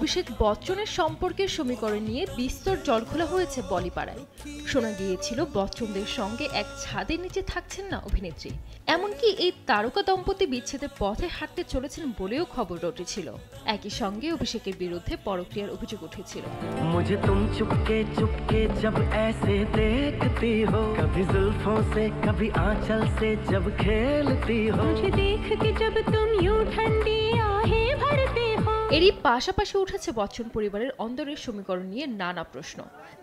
অভিষেক বচ্চনের সম্পর্কের সমীকরণ নিয়ে বিস্তর জলঘোলা হয়েছে বলিপাড়ায়। শোনা গিয়েছিল বচ্চনদের সঙ্গে এক ছাদের নিচে থাকছেন না অভিনেত্রী, এমনকি এই তারকা দম্পতি বিচ্ছেদের পথে হাঁটতে চলেছেন বলেও খবর রটেছিল। একই সঙ্গে অভিষেকের বিরুদ্ধে পরক্রিয়ার অভিযোগ উঠেছিল। मुझे तुम चुपके चुपके जब ऐसे देखती हो, कभी जुल्फों से कभी आंचल से जब खेलती हो, मुझे देख के जब तुम यूं ठंडी आहें भरते हो। এরই পাশাপাশি উঠেছে বচ্চন পরিবারের অন্দরের সমীকরণ নিয়ে নানা প্রশ্ন।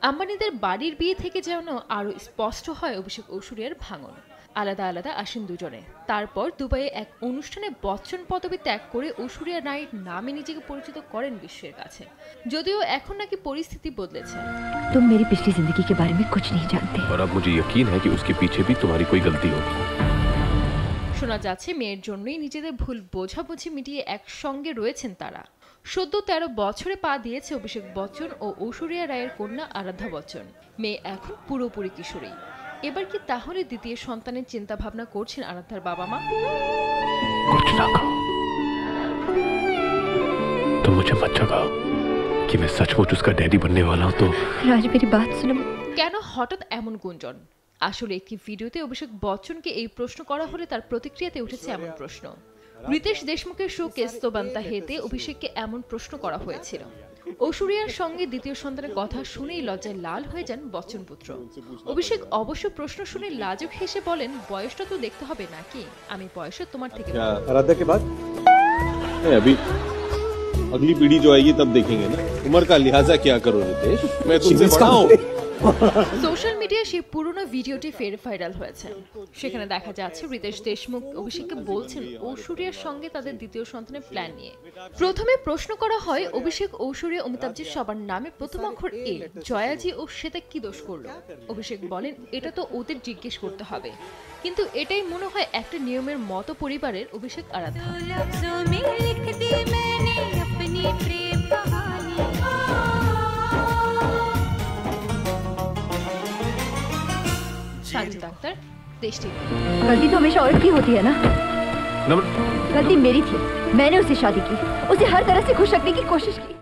আম্বানিদের বাড়ির বিয়ে থেকে যেন আরো স্পষ্ট হয় অভিষেক ঐশ্বরিয়ার ভাঙন। আলাদা আলাদা আসেন দুজনে, তারপর দুবাইয়ে এক অনুষ্ঠানে বচ্চন পদবি ত্যাগ করে ঐশ্বরিয়া রায়ের নামে নিজেকে পরিচিত করেন বিশ্বের কাছে। যদিও এখন নাকি পরিস্থিতি বদলেছে। तुम मेरी पिछली जिंदगी के बारे में कुछ नहीं जानते और अब मुझे यकीन है कि उसके पीछे भी तुम्हारी कोई गलती होगी। শোনা যাচ্ছে মেয়ের জন্যই নিজেদের ভুল বোঝাবুঝি মিটিয়ে একসঙ্গে রয়েছেন তারা। সদ্য 13 বছরে পা দিয়েছে অভিষেক বচ্চন ও ঐশ্বরিয়া রায়ের কন্যা আরাধ্যা বচ্চন। মেয়ে এখন পুরোপুরি কিশোরী। এবার কি তাহলে দ্বিতীয় সন্তানের চিন্তা ভাবনা করছেন আরাধ্যার বাবা মা? कुछ ना कहो, तुम मुझे मत जगाओ कि मैं सचमुच उसका डैडी बनने वाला हूँ। तो राज मेरी बात सुनो। কেন হঠাৎ এমন গুঞ্জন? আসলে একটি ভিডিওতে অভিষেক বচ্চনকে এই প্রশ্ন করা হলে তার প্রতিক্রিয়াতে উঠেছে এমন প্রশ্ন। রিতেশ দেশমুখের শো কেस्तो বানতা হেতে অভিষেককে এমন প্রশ্ন করা হয়েছিল। ঐশ্বরিয়ার সঙ্গে দ্বিতীয় সন্তানের কথা শুনেই লজ্জায় লাল হয়ে যান বচ্চন পুত্র। অভিষেক অবশ্য প্রশ্ন শুনে লাজুক হেসে বলেন, বয়সটা তো দেখতে হবে নাকি, আমি বয়সে তোমার থেকে आराध्या के बाद अभी अगली पीढ़ी जो आएगी तब देखेंगे ना, उम्र का लिहाजा क्या करो रितेश, मैं तुमसे बड़ा हूं। সোশ্যাল মিডিয়ায় সেই পুরনো ভিডিওটি ফের ভাইরাল হয়েছে। সেখানে দেখা যাচ্ছে রিতেশ দেশমুখ অভিষেককে বলছেন ঐশ্বরিয়ার সঙ্গে তাদের দ্বিতীয় সন্তানের প্ল্যান নিয়ে। প্রথমে প্রশ্ন করা হয় অভিষেক, ঐশ্বরিয়া, অমিতাভজির সবার নামে প্রথম অক্ষর এ, জয়াজি ও শ্বেতা কি দোষ করলো? অভিষেক বলেন, এটা তো ওদের জিজ্ঞেস করতে হবে, কিন্তু এটাই মনে হয় একটা নিয়মের মতো পরিবারের অভিষেক আরাধ্যা। गलती तो हमेशा औरत की होती है ना? गलती मेरी थी, मैंने उससे शादी की, उसे हर तरह से खुश रखने की कोशिश की।